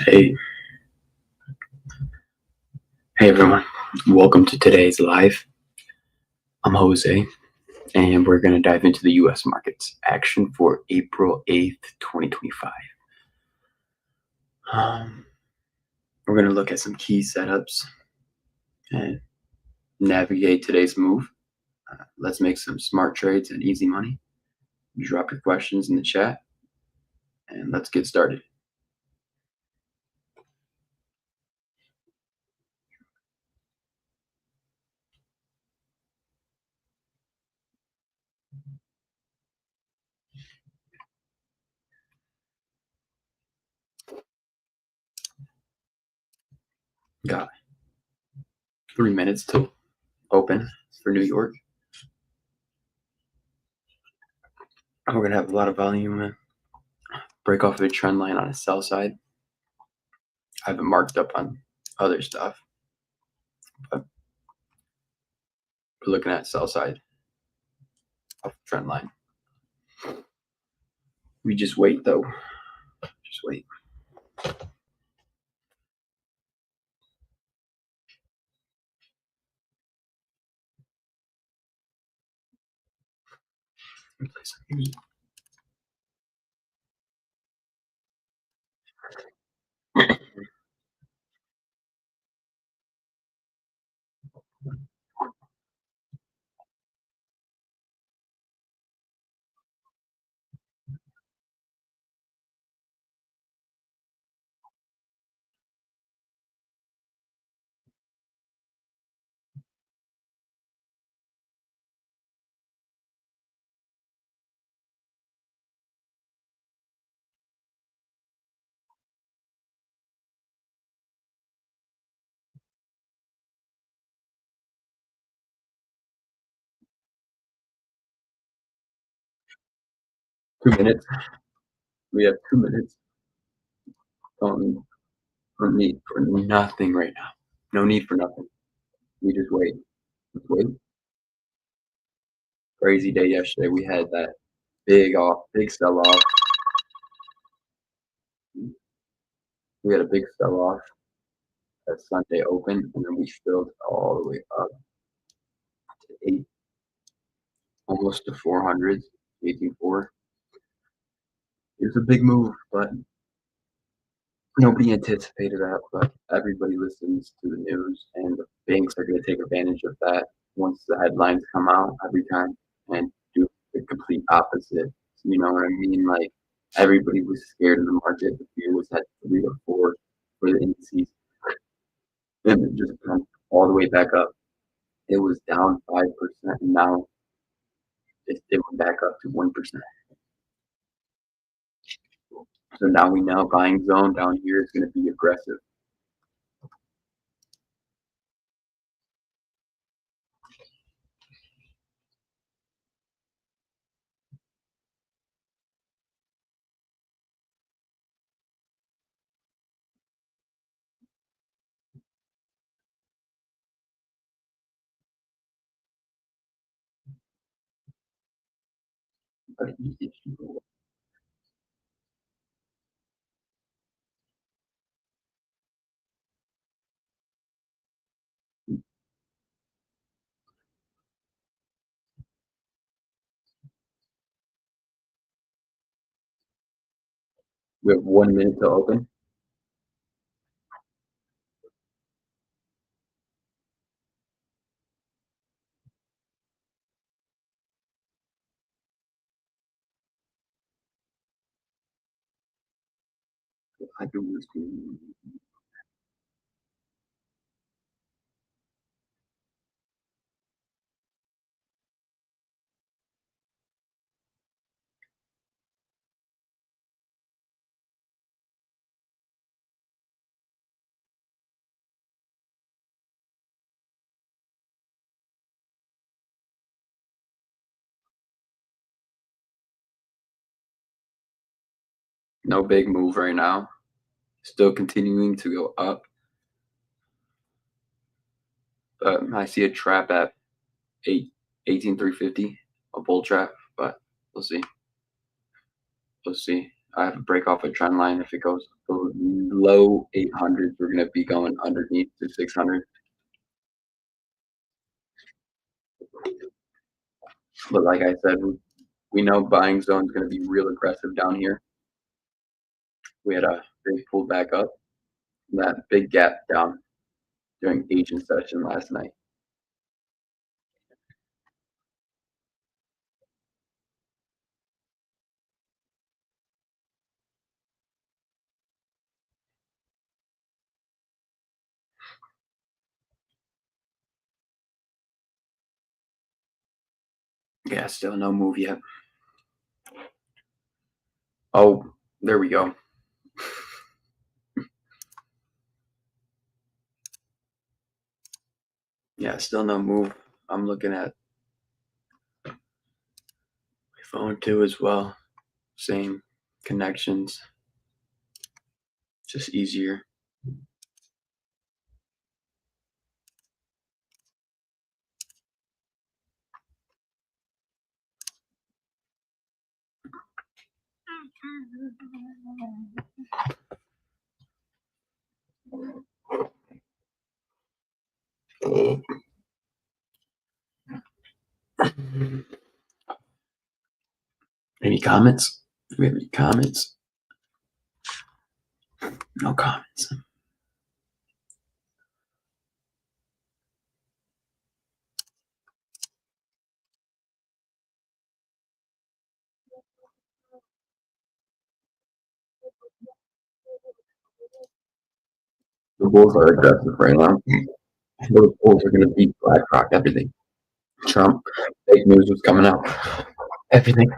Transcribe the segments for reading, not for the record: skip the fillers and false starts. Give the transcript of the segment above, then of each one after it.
Hey, hey everyone. Welcome to today's live. I'm Jose, and we're going to dive into the US markets action for April 8th, 2025. We're going to look at some key setups and navigate today's move. Let's make some smart trades and easy money. Drop your questions in the chat, and let's get started. Got 3 minutes to open for New York. We're going to have a lot of volume. Break off of a trend line on a sell side. I haven't marked up on other stuff, but we're looking at sell side of the trend line. We just wait though. Just wait. Two minutes. We have 2 minutes. For need for nothing right now. No need for nothing. We just wait. Just wait. Crazy day yesterday. We had that big sell off. We had a big sell off at Sunday open, and then we filled all the way up to almost to 400s, 18.4. It was a big move, but nobody anticipated that. But everybody listens to the news, and the banks are going to take advantage of that once the headlines come out every time and do the complete opposite. You know what I mean? Like everybody was scared of the market. The fear was at 3 to 4 for the indices, and it just went all the way back up. It was down 5%, and now it went back up to 1%. So now we know buying zone down here is going to be aggressive. But we have 1 minute to open. I do this. No big move right now. Still continuing to go up. But I see a trap at 18,350, a bull trap, but we'll see. We'll see. I have to break off a trend line. If it goes below 800, we're going to be going underneath to 600. But like I said, we know buying zone is going to be real aggressive down here. We had a big pull back up, and that big gap down during agent session last night. Yeah, still no move yet. Oh, there we go. Yeah, still no move. I'm looking at my phone too as well. Same connections, just easier. Any comments? Do we have any comments? No comments. The Bulls are aggressive right now. Those Bulls are going to beat BlackRock, everything. Trump, fake news was coming out. Everything.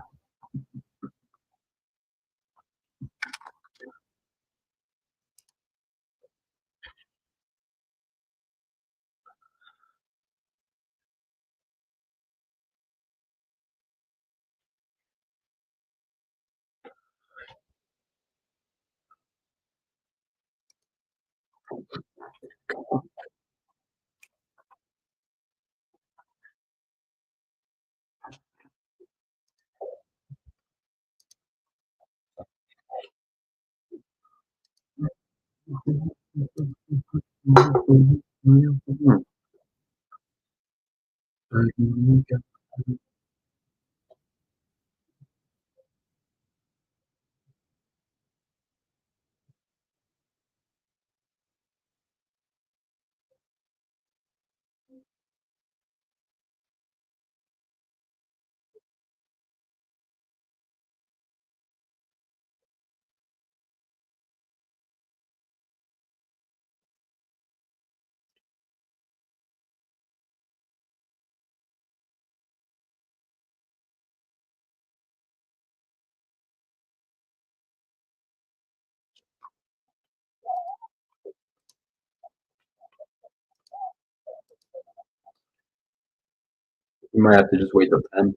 You might have to just wait till 10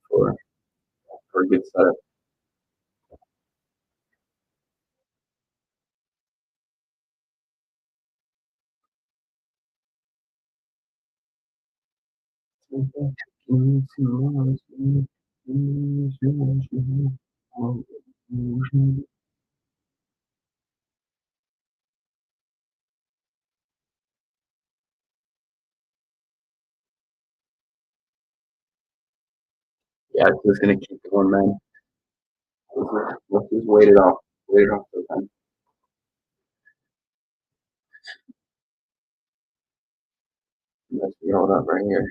for, for a good setup. Yeah, it's just going to keep going, man. Let's just wait it off. Wait it off till 10. Let's hold up right here.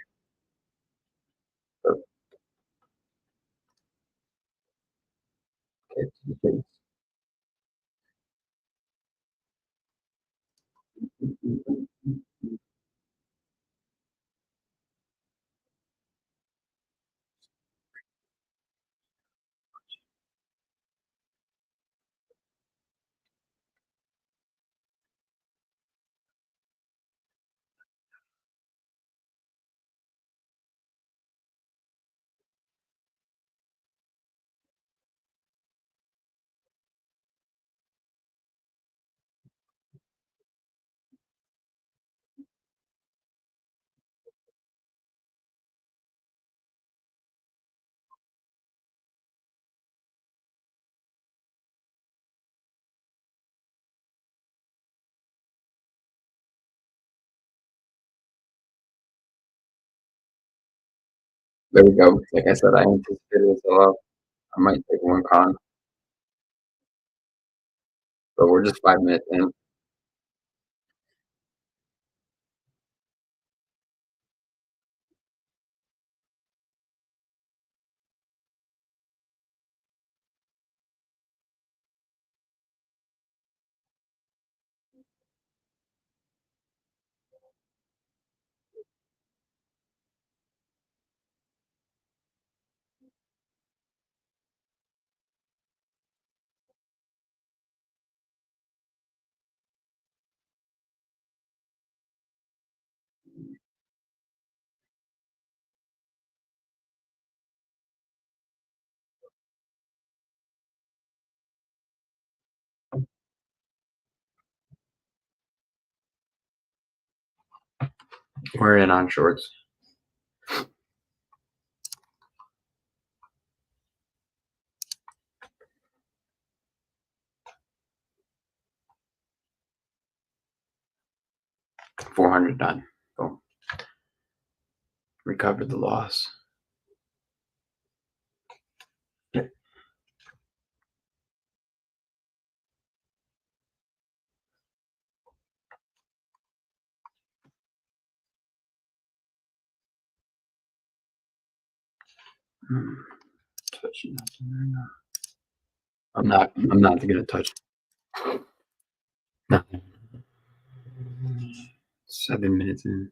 Okay. There we go. Like I said, I anticipated a sell-off. I might take one con, but we're just 5 minutes in. We're in on shorts. $400 done. Boom. Recovered the loss. Touching nothing right now. I'm not gonna touch. No. 7 minutes in.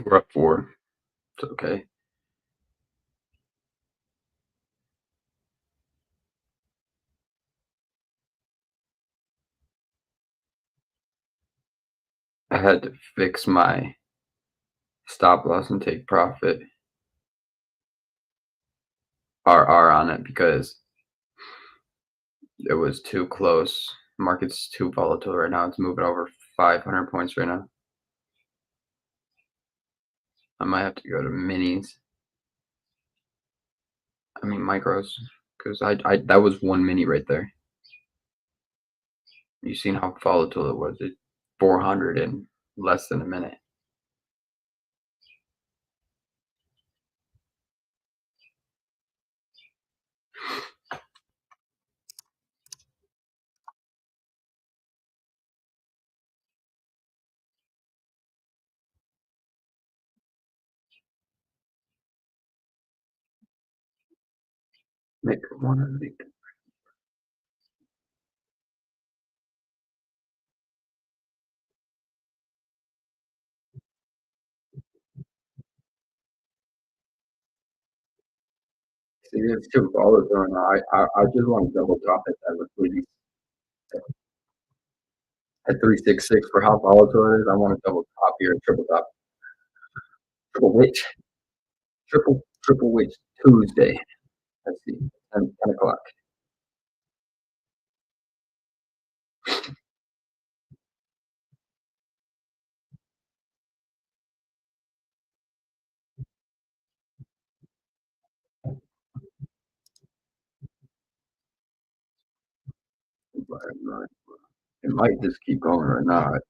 We're up 4. It's okay. I had to fix my stop loss and take profit RR on it because it was too close. Market's too volatile right now. It's moving over 500 points right now. I might have to go to minis. I mean micros, because I that was one mini right there. You seen how volatile it was? It 400 in less than a minute. Make one of the. See, it's too volatile, and I just want to double top it at liquidity at 366 for how volatile it is. I want to double top here, triple top, triple witch, triple witch Tuesday. Let's see, 10 o'clock. It might just keep going or not.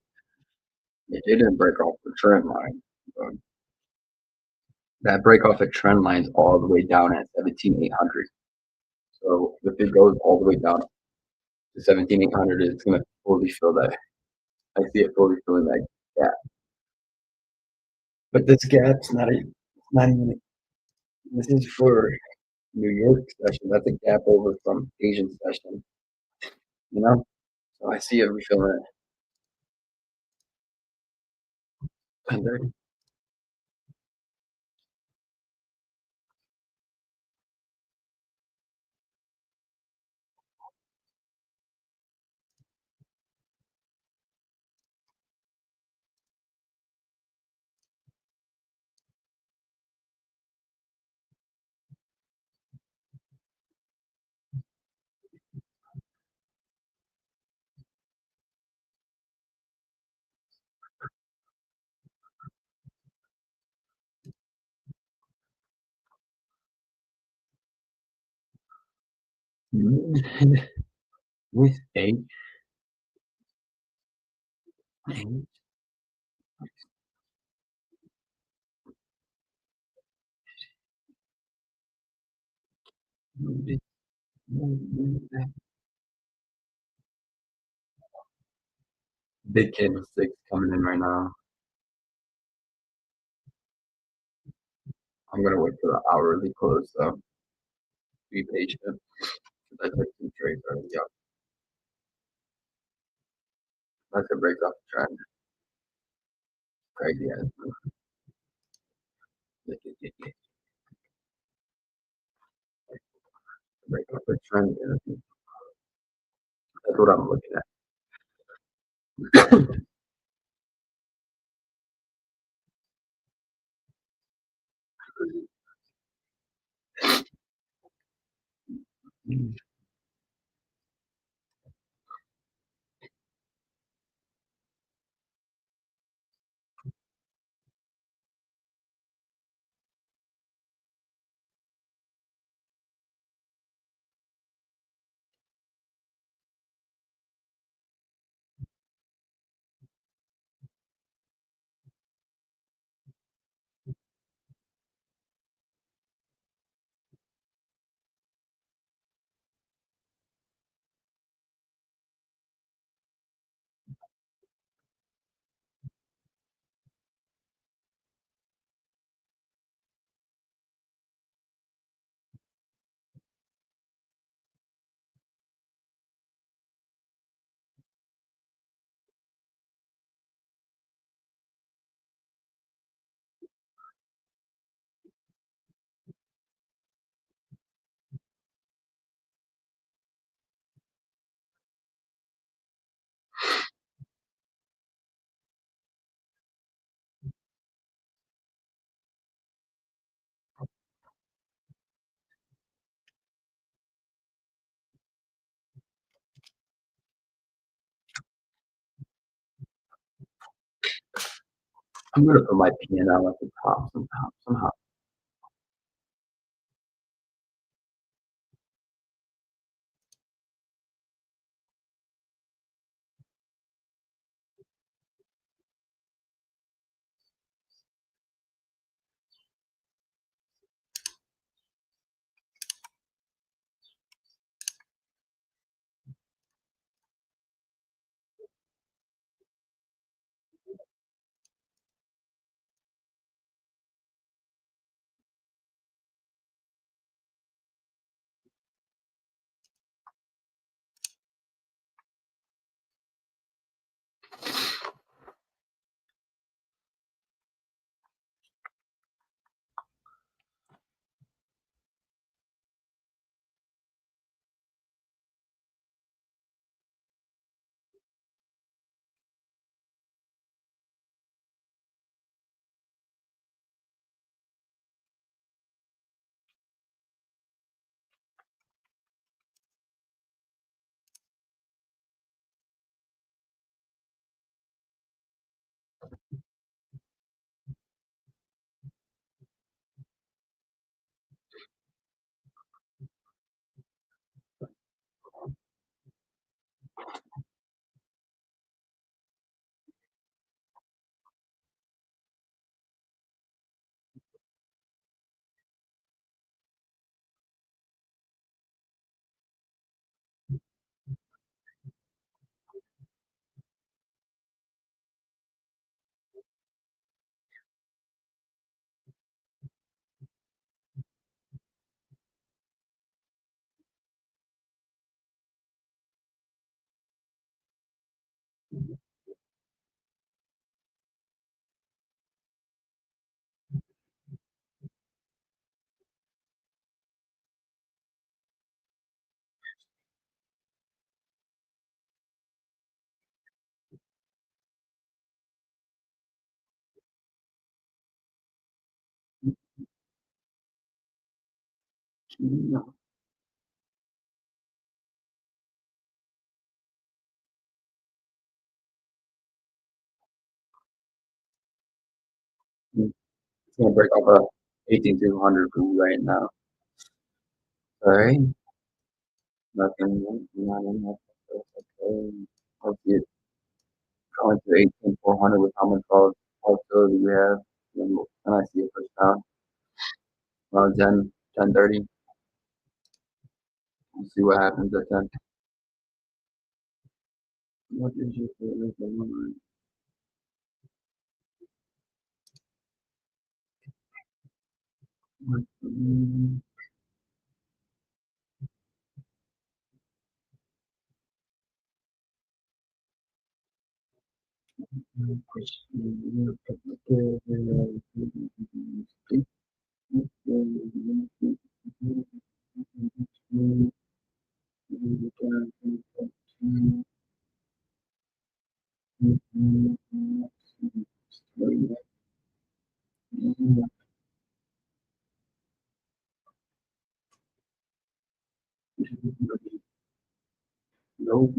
It didn't break off the trend line. But that break off the trend line is all the way down at 17,800. So if it goes all the way down to 17,800, it's gonna fully fill that. I see it fully filling that gap. But this gap's not even. This is for New York session. That's a gap over from Asian session. You know, So I see it refilling at 10:30. With eight, big candlesticks coming in right now. I'm gonna wait for the hourly close though. Be patient. I took some trades already. Yeah, that's a break off the trend. Crazy ass move. Break off the trend. That's what I'm looking at. I'm gonna put my P&L at the top somehow. No. It's gonna break off a 18,200 for me right now. Alright, nothing, not enough. Okay. Let's see it going to 18,400 with how much volatility we have. And I see it push down around 10:30. We'll see what happens at 10. What is your favorite one? No.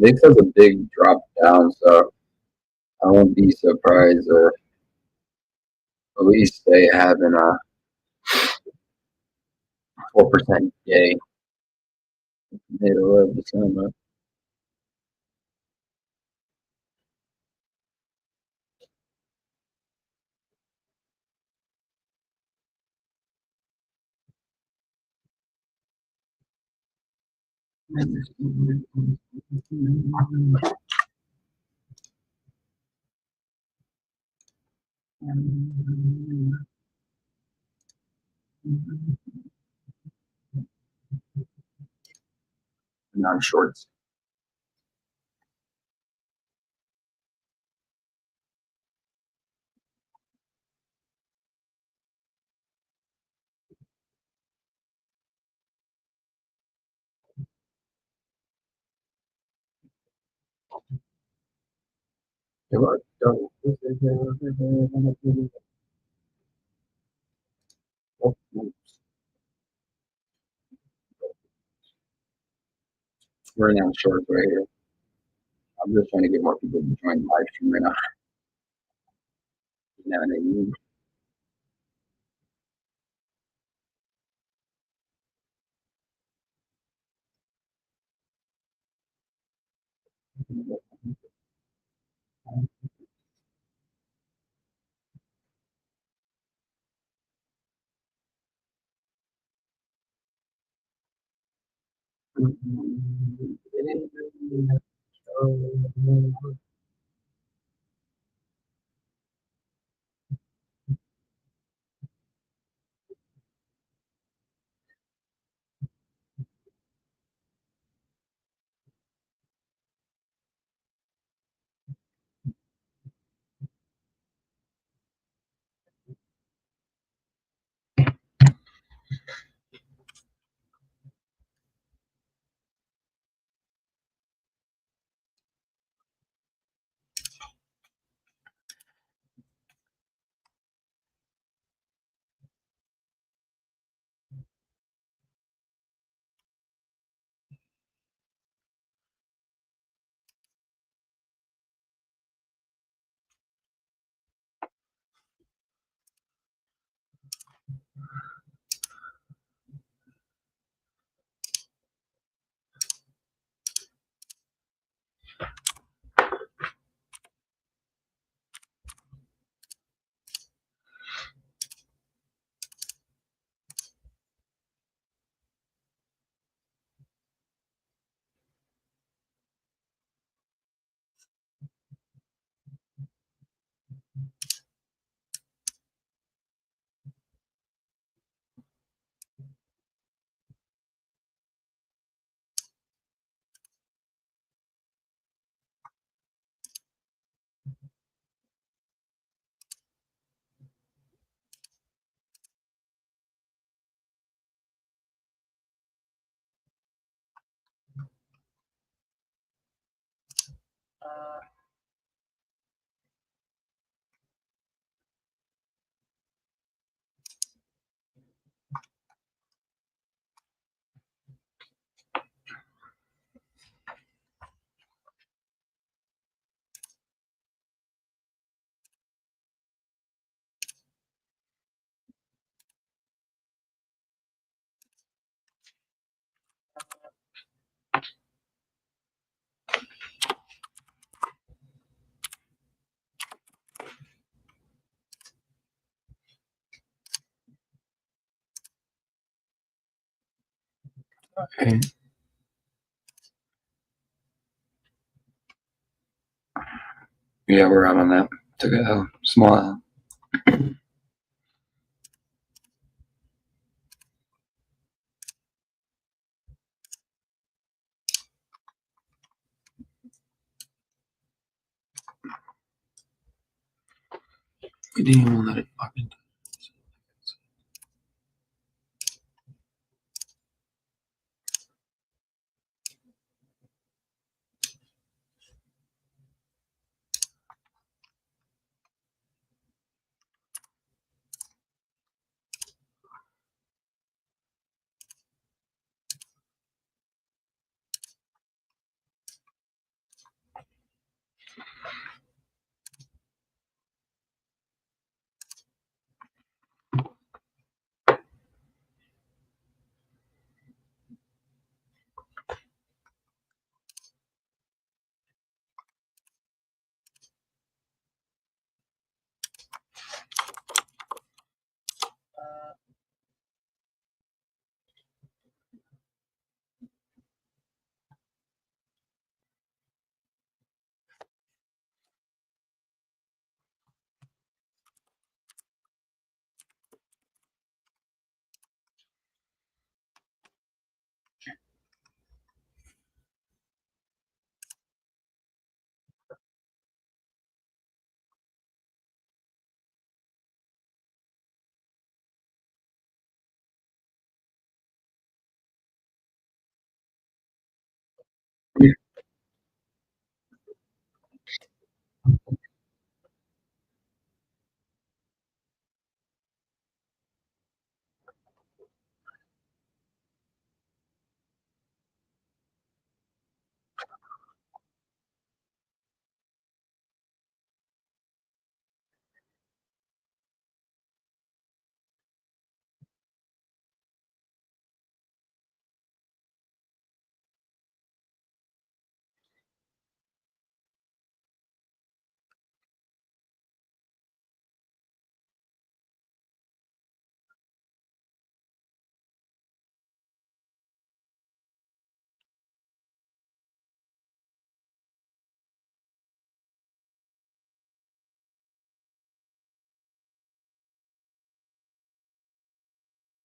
This has a big drop down, so I won't be surprised if at least they having a 4% day middle of December. Non shorts. We're in on shorts right here. I'm just trying to get more people to join the live stream right now. You know what I mean? Okay. Yeah, we're out on that. Took a small. We didn't even let it fucking. Yeah.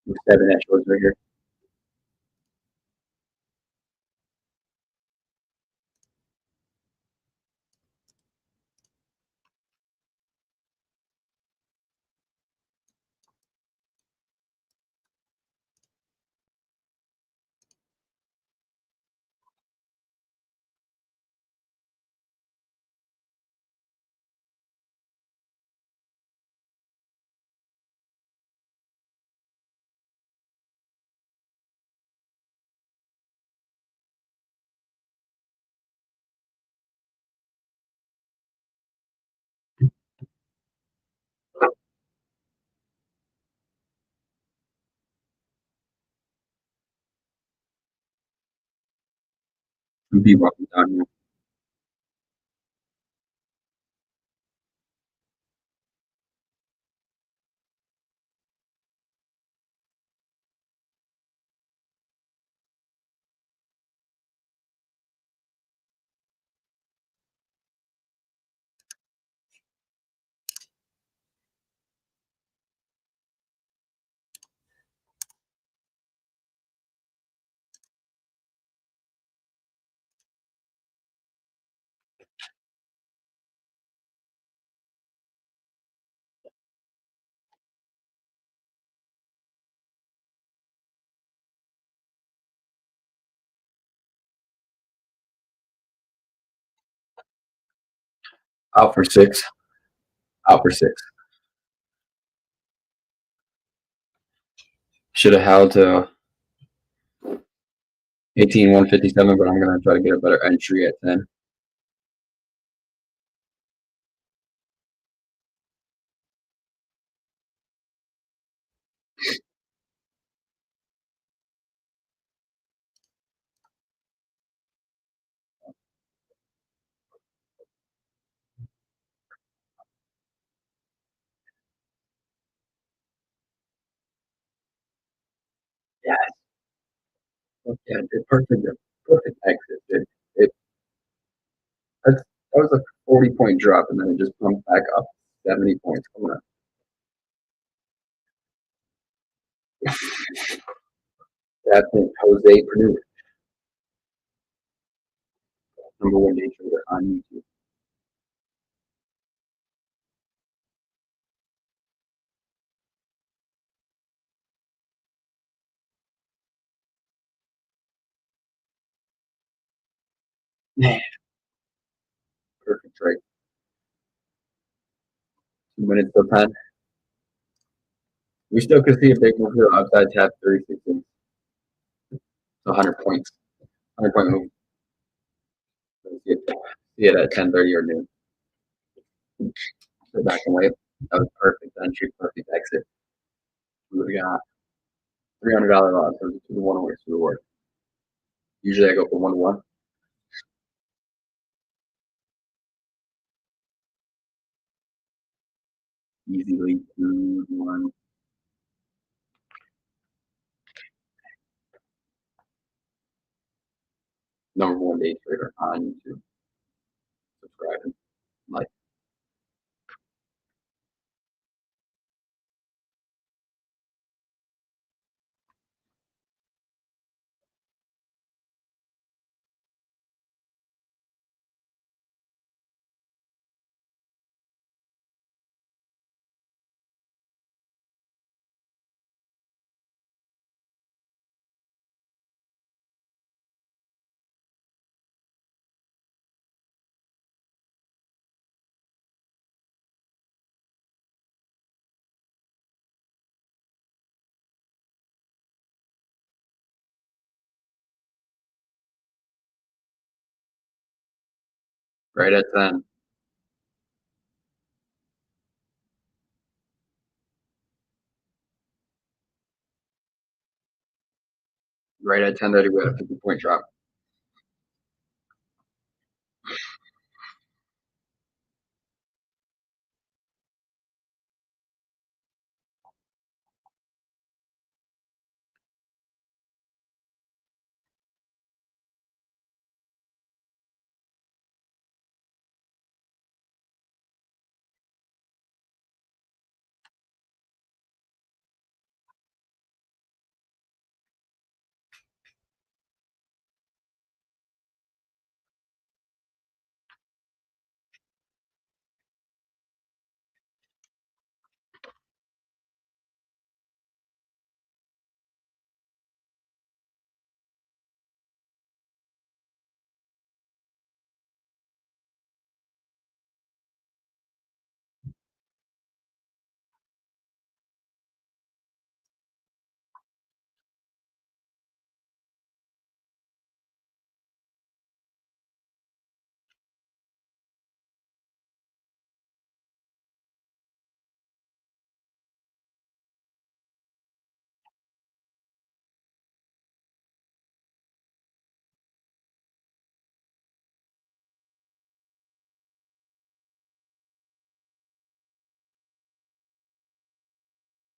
The 7 that shows right here. Be welcome down here. Out for six. Out for six. Should have held to 18,157, but I'm gonna try to get a better entry at 10. Yeah, yeah, perfect exit. It that's, that was a 40-point drop, and then it just pumped back up 70 points. Come on, that's it. Jose Perdue, #1 day trader on YouTube. Man, perfect trade. 2 minutes till 10. We still could see a big move here outside tap 36 and 100 points. 100-point move. See it at 10:30 or noon. Sit back and wait. That was perfect entry, perfect exit. We would have got $300 loss. It was a 2-to-1 away to reward. Usually I go for 1-to-1. Easily 2-to-1. #1 day trader on YouTube. Subscribe and like. Right at 10. Right at 10:30, we had a 50-point drop.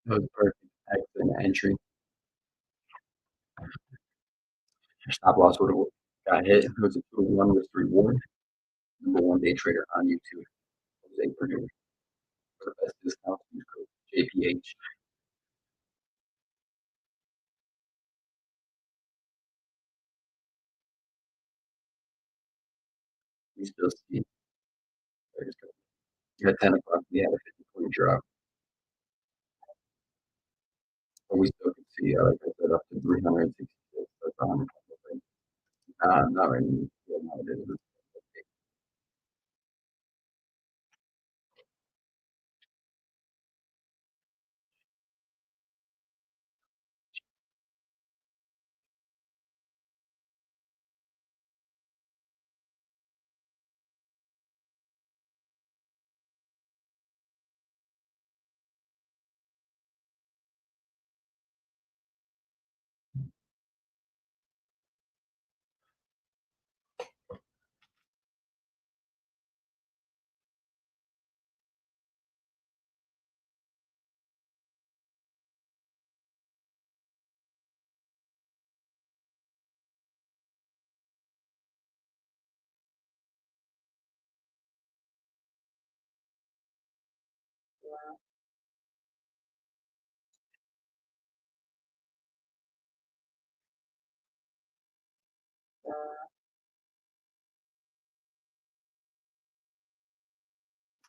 That was perfect. Excellent entry. Your stop loss would have got hit. It was a 2-1 risk reward. Number one day trader on YouTube. Jose Purdue. For the best discount, use code JPH. We still see at 10 o'clock, we had a 50-point drop, but we still can see, like I said, up to 366. That's 100. Not right now. Yeah, no, it is.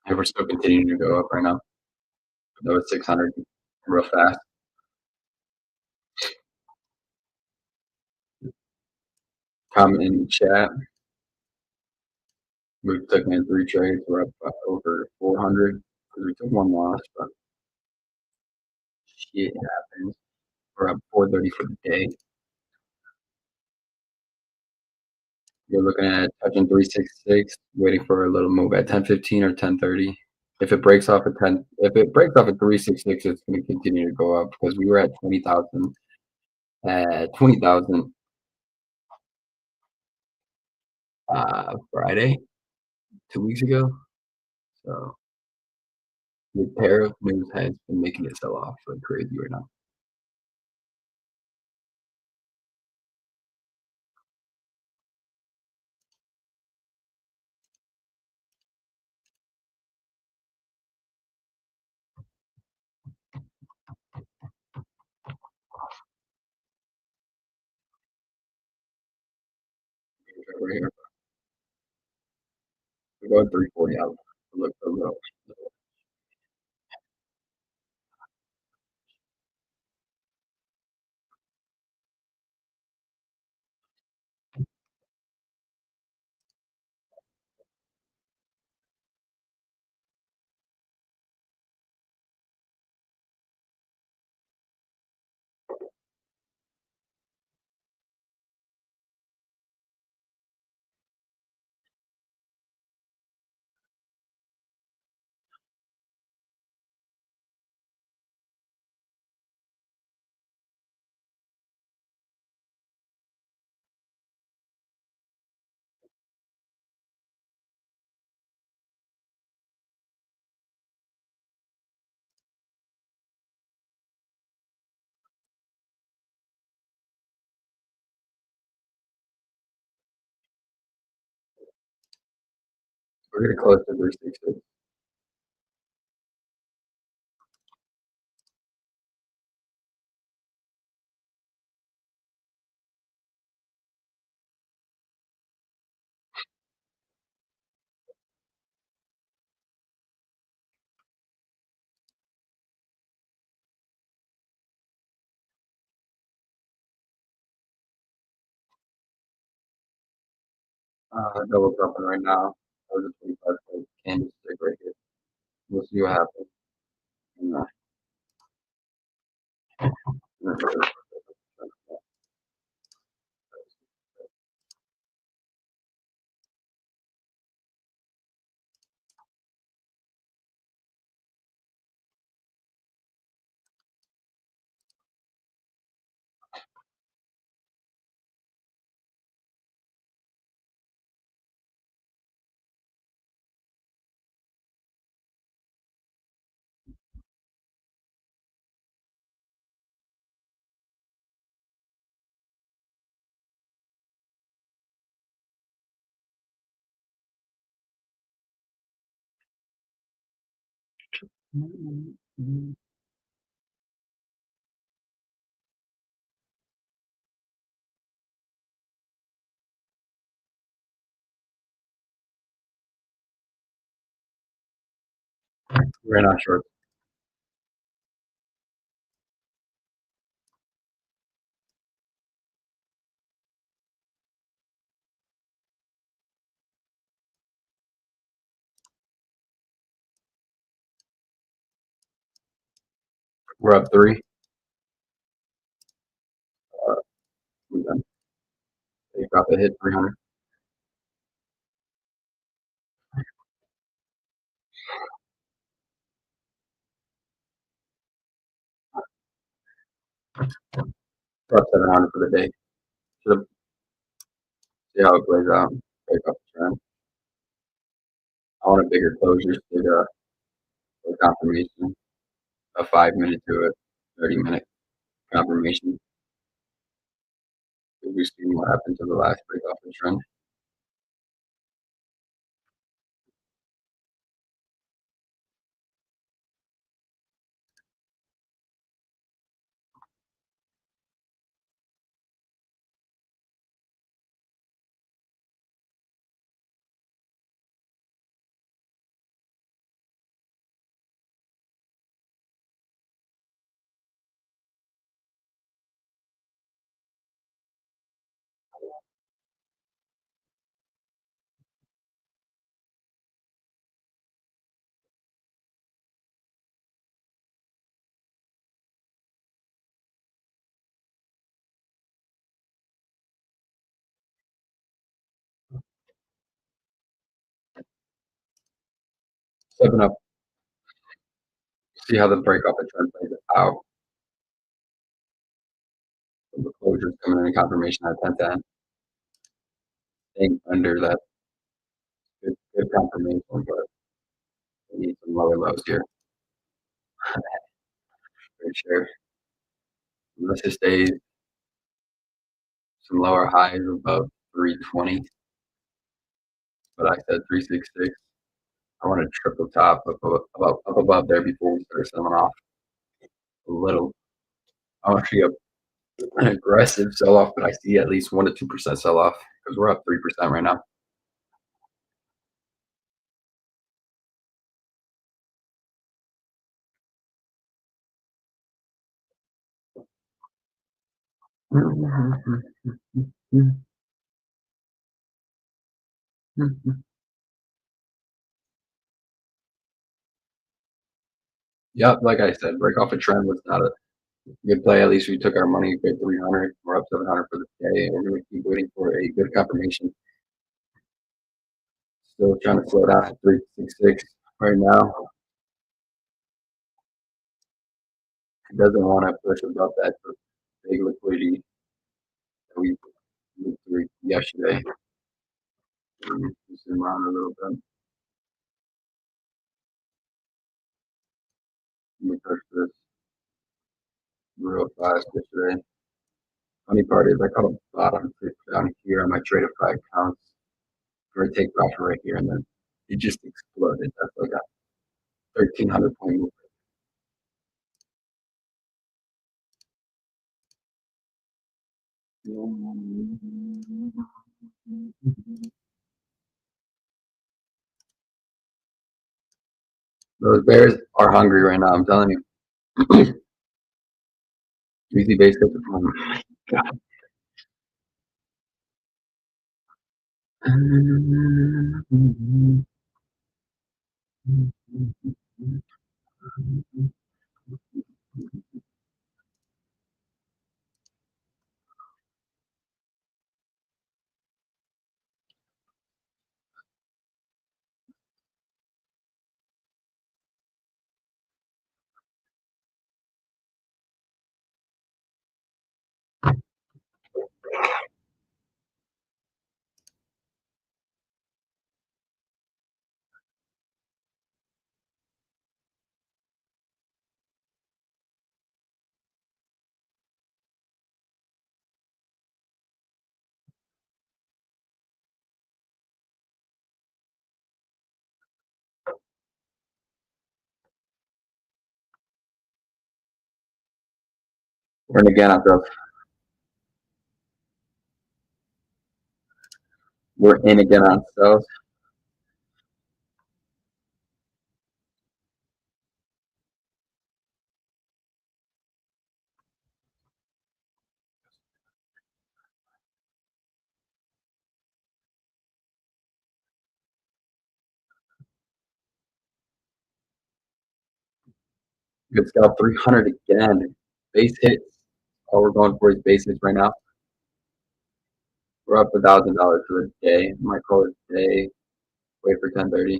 And we're still continuing to go up right now. That was 600 real fast. Comment in the chat. We took in 3 trades. We're up over 400 because we took one loss, but shit happens. We're up 430 for the day. You're looking at touching 366, waiting for a little move at 10:15 or 10:30. If it breaks off at 366, it's going to continue to go up because we were at 20,000 at 20,000 Friday 2 weeks ago. So the tariff news has been making it sell off like crazy right now. Right here, we go at 340 out. Look a little. We're gonna close to 360. Double dropping right now. That was a 25 point candlestick right here. We'll see what happens. And, We're not sure. We're up 3. Uh, we done. They got the hit 300. We're up 700 for the day. Should see how it plays out. Break up the trend. I want a bigger closure for confirmation. A 5 minute to a 30-minute confirmation. We've seen what happened to the last break off the trend. Stepping up. See how the break off the trend plays out. The closures coming in confirmation at 10-10. Staying under that good confirmation, but we need some lower lows here. For sure. Unless it stays some lower highs above 320. But I said 366. I want to triple top up above there before we start selling off a little. I want to see an aggressive sell off, but I see at least 1 to 2% sell off because we're up 3% right now. Yep, like I said, break off a trend was not a good play. At least we took our money, paid 300. We're up 700 for the day. We're going to keep waiting for a good confirmation. Still trying to slow down at 366 right now. It doesn't want to push above that big liquidity that we moved through yesterday. Zoom around a little bit. Let me touch this real fast yesterday. Funny part is I caught a bottom tick down here on my Tradeify accounts for a take profit right here, and then it just exploded. That's like a 1,300 point move. Those bears are hungry right now. I'm telling you. Easy base hit. Oh my god. We're in again on sales. We're in again on sales. Good scalp 300 again. Base hits. All we're going for is base hits right now. We're up $1,000 for the day. Might call it day. Wait for 10:30.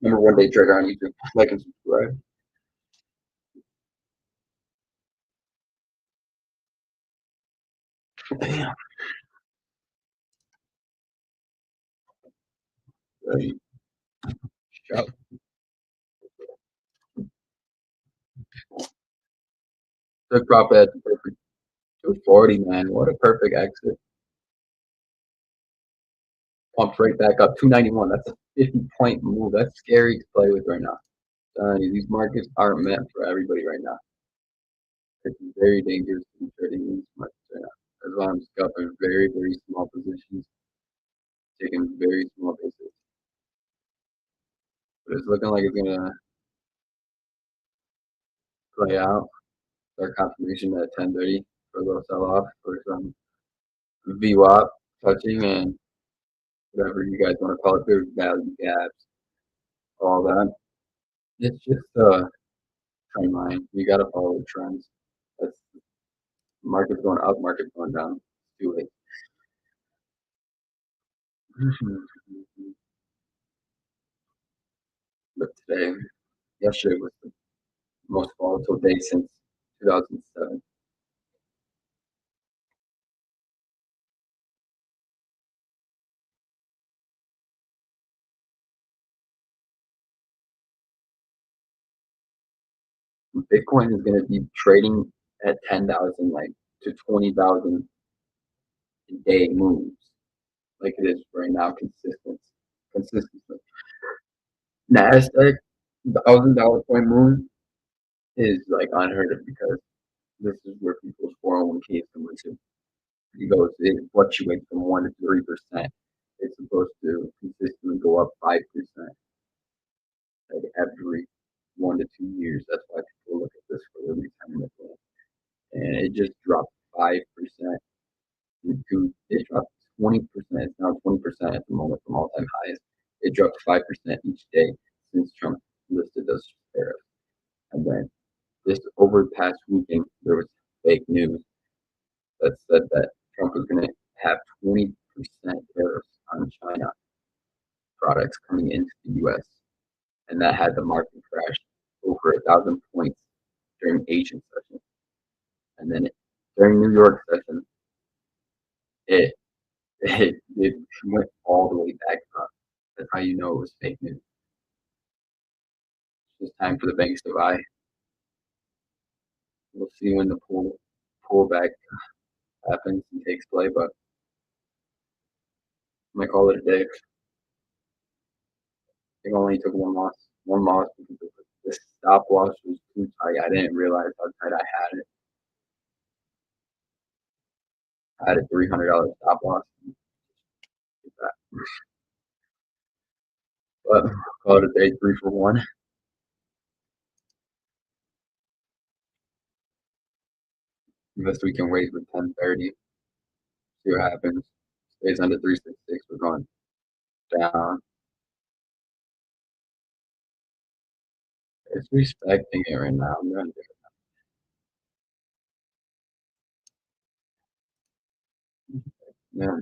Number one day trader on YouTube. Like and subscribe. Damn. Ready. Shout. Took profit at perfect 240, man. What a perfect exit. Pumped right back up 291. That's a 50-point move. That's scary to play with right now. These markets aren't meant for everybody right now. It's very dangerous to be trading in these markets right now. That's why I'm scalping very, very small positions, taking very small bases. But it's looking like it's gonna play out. Start confirmation at 10:30 for a little sell-off for some VWAP touching and whatever you guys want to call it, their value gaps, all that. It's just a trend line. You got to follow the trends. That's market's going up, market's going down. It's too late. But today, yesterday was the most volatile day since 2007. Bitcoin is going to be trading at 10,000, like to 20,000 a day moves, like it is right now, consistently. Nasdaq, $1,000 point move is like unheard of because this is where people's 401ks come into. It fluctuates from 1 to 3%. It's supposed to consistently go up 5%, like every 1 to 2 years. That's why people look at this for their retirement plan. And it just dropped 5%. It dropped 20%. It's now 20% at the moment from all-time highs. It dropped 5% each day since Trump listed those tariffs. And then this over the past weekend, there was fake news that said that Trump was going to have 20% tariffs on China products coming into the U.S. And that had the market crash over 1,000 points during Asian session. And then during New York session, it it went all the way back up. That's how you know it was fake news. It's time for the banks to buy. We'll see when the pullback happens and takes place, but I might call it a day. I only took one loss because the stop loss was too tight. I didn't realize how tight I had it. I had a $300 stop loss. But call it a day, 3 for 1. This we can wait for 10:30. See what happens. Stays under 366. We're going down. It's respecting it right now. I'm gonna do it. Yeah.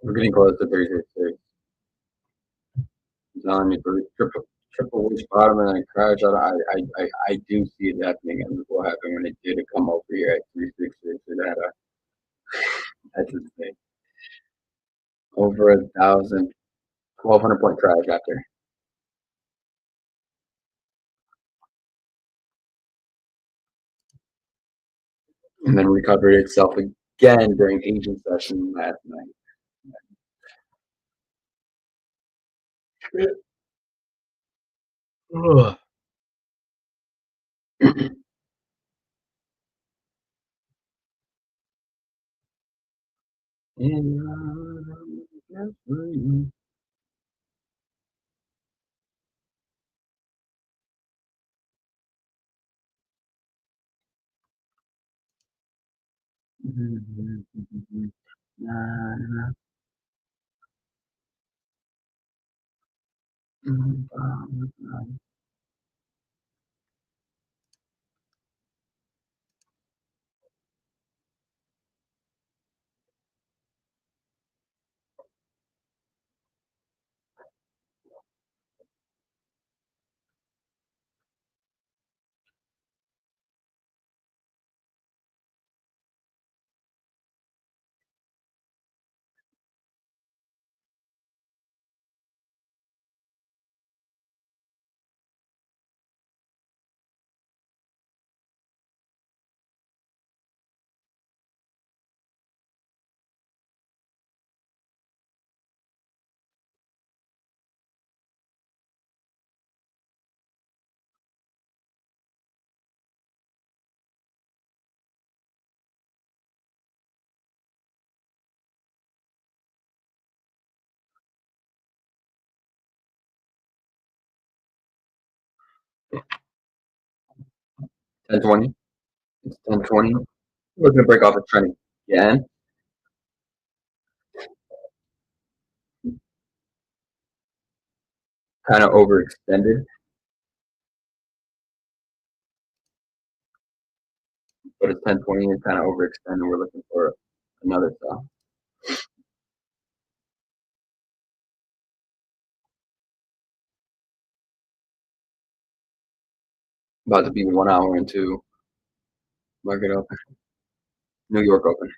We're getting close to 366. I'm telling you, triple witch bottom and then crash out. I do see it happening, and what happened when it did come over here at 366. It had a that's insane. Over 1,000, 1,200 point crash after, and then recovered itself again during Asian session last night. Ugh. Ten 20. It's 10-20. We're gonna break off a trend again. Kind of overextended, but it's 10-20 and kind of overextended. We're looking for another sell. About to be 1 hour into market open. New York open.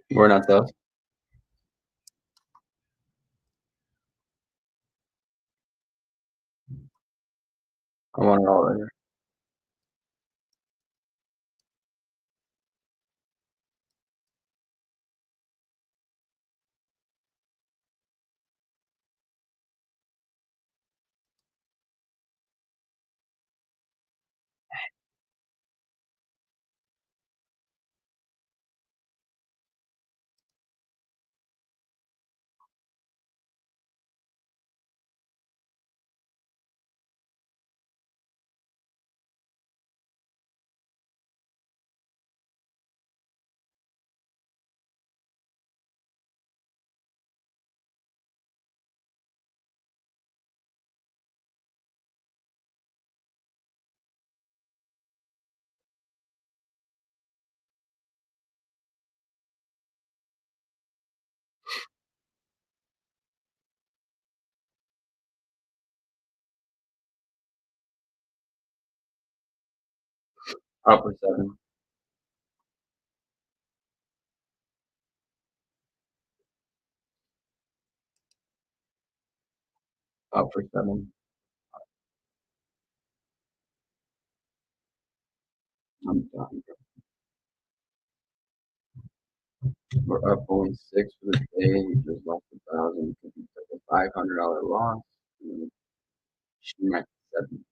We're not those. I want it all right here. Up for 7. Up for 7. I'm done. We're up only 6 for the day. We just lost 1,000. Could be like a $500 loss. She might be 7.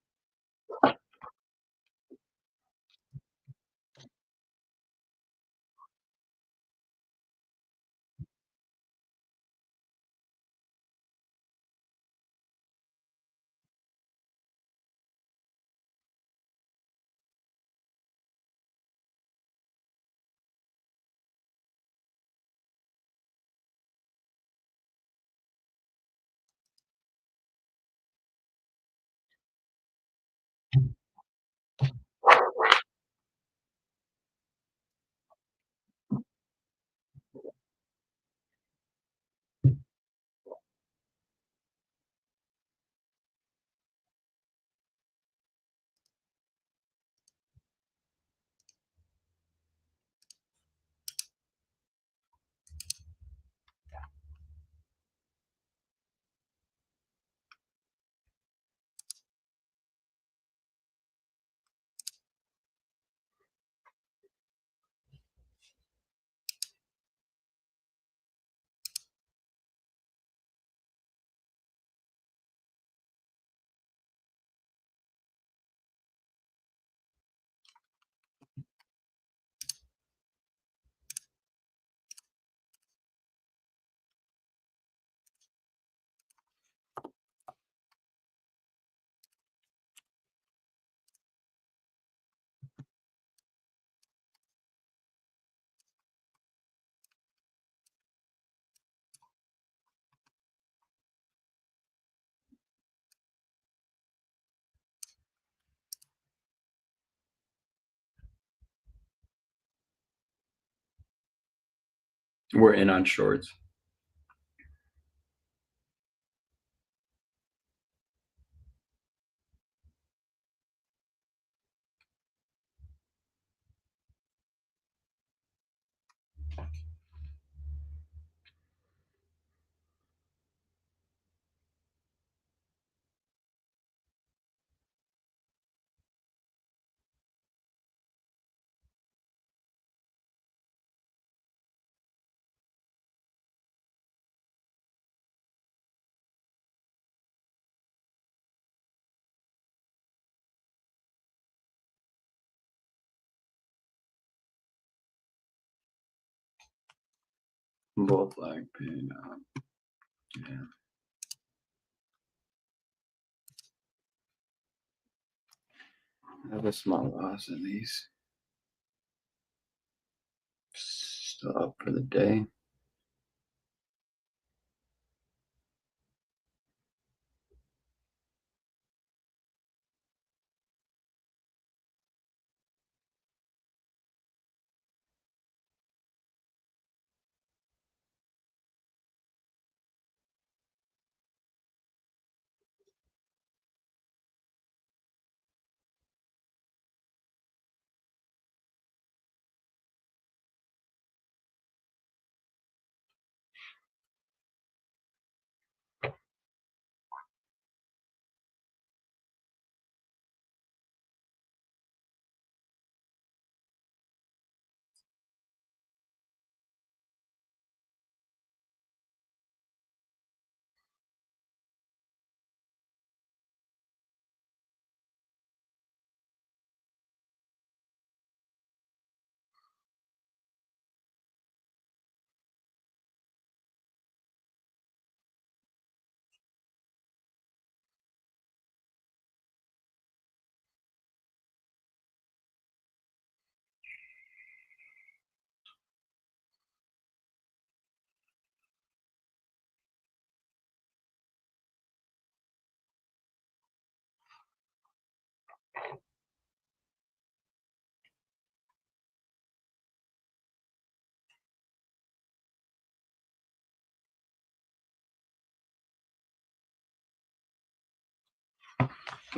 We're in on shorts. Bull flag pin. Yeah. I have a small loss in these. Still up for the day.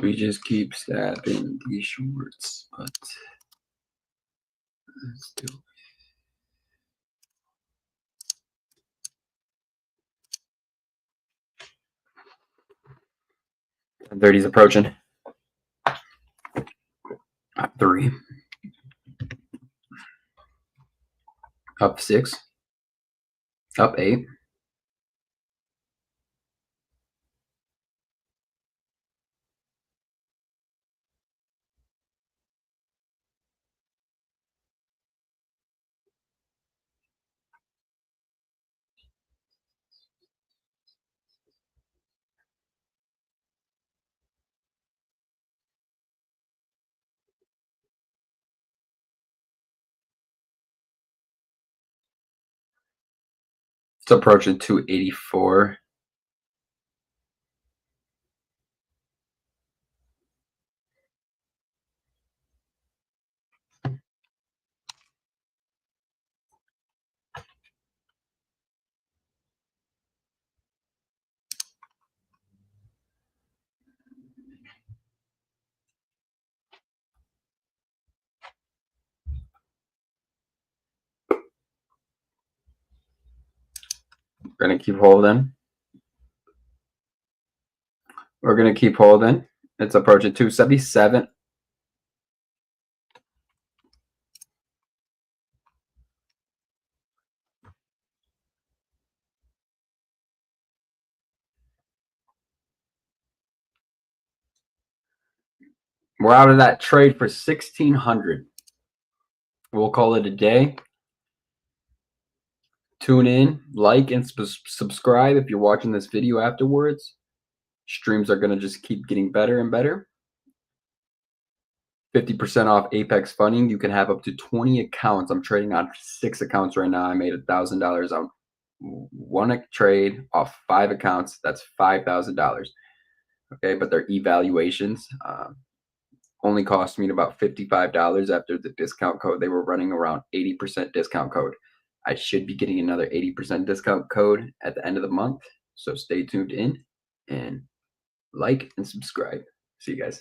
We just keep stabbing these shorts, but Let's do 10:30 is approaching. Up 3. Up 6. Up 8. It's approaching 284. We're going to keep holding. We're going to keep holding. It's approaching 277. We're out of that trade for 1,600. We'll call it a day. Tune in, like, and subscribe if you're watching this video afterwards. Streams are going to just keep getting better and better. 50% off Apex funding. You can have up to 20 accounts. I'm trading on 6 accounts right now. I made $1,000 on one trade off 5 accounts. That's $5,000. Okay, but their evaluations only cost me about $55 after the discount code. They were running around 80% discount code. I should be getting another 80% discount code at the end of the month. So stay tuned in and like and subscribe. See you guys.